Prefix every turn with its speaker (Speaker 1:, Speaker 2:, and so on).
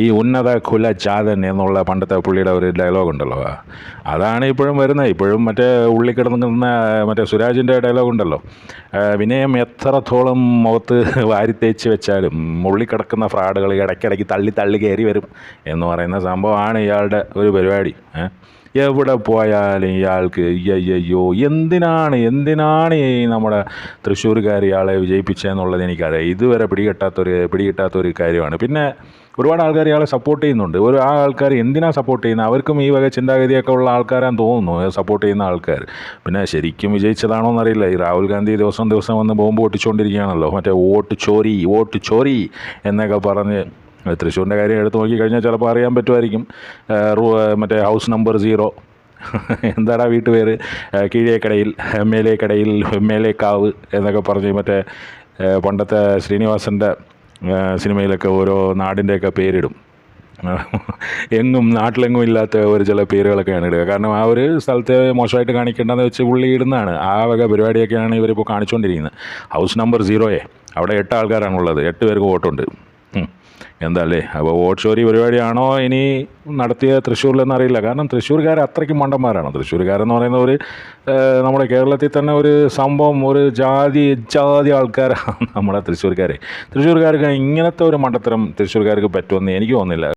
Speaker 1: ഈ ഉന്നത കുലജാതൻ എന്നുള്ള പണ്ടത്തെ പുള്ളിയുടെ ഒരു ഡയലോഗ് ഉണ്ടല്ലോ, അതാണ് ഇപ്പോഴും വരുന്നത്. ഇപ്പോഴും മറ്റേ ഉള്ളിക്കിടന്ന മറ്റേ സുരാജിൻ്റെ ഡയലോഗ് ഉണ്ടല്ലോ, വിനയം എത്രത്തോളം മുഖത്ത് വാരിത്തേച്ച് വെച്ചാലും ഉള്ളിക്കിടക്കുന്ന ഫ്രാഡുകൾ ഇടയ്ക്കിടയ്ക്ക് തള്ളി തള്ളി കയറി വരും എന്ന് പറയുന്ന സംഭവമാണ് ഇയാളുടെ ഒരു പരിപാടി. എവിടെ പോയാലും ഇയാൾക്ക് അയ്യോ എന്തിനാണ് ഈ നമ്മുടെ തൃശ്ശൂർക്കാർ ഇയാളെ വിജയിപ്പിച്ചതെന്നുള്ളത് എനിക്കറിയാം. ഇതുവരെ പിടികിട്ടാത്തൊരു കാര്യമാണ്. പിന്നെ ഒരുപാട് ആൾക്കാർ ഇയാളെ സപ്പോർട്ട് ചെയ്യുന്നുണ്ട്. ആ ആൾക്കാർ എന്തിനാണ് സപ്പോർട്ട് ചെയ്യുന്നത്? അവർക്കും ഈ വക ചിന്താഗതിയൊക്കെ ഉള്ള ആൾക്കാരാന്ന് തോന്നുന്നു സപ്പോർട്ട് ചെയ്യുന്ന ആൾക്കാർ. പിന്നെ ശരിക്കും വിജയിച്ചതാണോ എന്നറിയില്ല. ഈ രാഹുൽ ഗാന്ധി ദിവസം വന്ന് ബോംബ് പൊട്ടിച്ചുകൊണ്ടിരിക്കുകയാണല്ലോ, മറ്റേ വോട്ട് ചോരി എന്നൊക്കെ പറഞ്ഞ്. തൃശ്ശൂരിൻ്റെ കാര്യം എടുത്ത് നോക്കിക്കഴിഞ്ഞാൽ ചിലപ്പോൾ അറിയാൻ പറ്റുമായിരിക്കും. മറ്റേ ഹൗസ് നമ്പർ 0 എന്താടാ വീട്ടുപേര്, കീഴേക്കടയിൽ മേലേക്കാവ് എന്നൊക്കെ പറഞ്ഞ് മറ്റേ പണ്ടത്തെ ശ്രീനിവാസൻ്റെ സിനിമയിലൊക്കെ ഓരോ നാടിൻ്റെയൊക്കെ പേരിടും. നാട്ടിലെങ്ങും ഇല്ലാത്ത ചില പേരുകളൊക്കെയാണ് ഇടുക. കാരണം ആ ഒരു സ്ഥലത്തെ മോശമായിട്ട് കാണിക്കേണ്ടതെന്ന് വെച്ച് പുള്ളി ഇടുന്നതാണ്. ആ വക പരിപാടിയൊക്കെയാണ് ഇവരിപ്പോൾ കാണിച്ചുകൊണ്ടിരിക്കുന്നത്. ഹൗസ് നമ്പർ 0 അവിടെ 8 ആൾക്കാരാണുള്ളത്, 8 പേർക്ക് വോട്ടുണ്ട്. എന്താ അല്ലേ? അപ്പോൾ വോട്ട് ചോരി പരിപാടിയാണോ ഇനി നടത്തിയ തൃശ്ശൂരിലെന്നറിയില്ല. കാരണം തൃശ്ശൂർക്കാർ അത്രയ്ക്കും മണ്ടന്മാരാണ്. തൃശ്ശൂർക്കാരെന്ന് പറയുന്ന നമ്മുടെ കേരളത്തിൽ തന്നെ ഒരു സംഭവം, ഒരു ജാതി ആൾക്കാരാണ് നമ്മുടെ തൃശ്ശൂർക്കാർക്ക് ഇങ്ങനത്തെ ഒരു മണ്ടത്തരം തൃശ്ശൂർക്കാർക്ക് പറ്റുമെന്ന് എനിക്ക് തോന്നുന്നില്ല.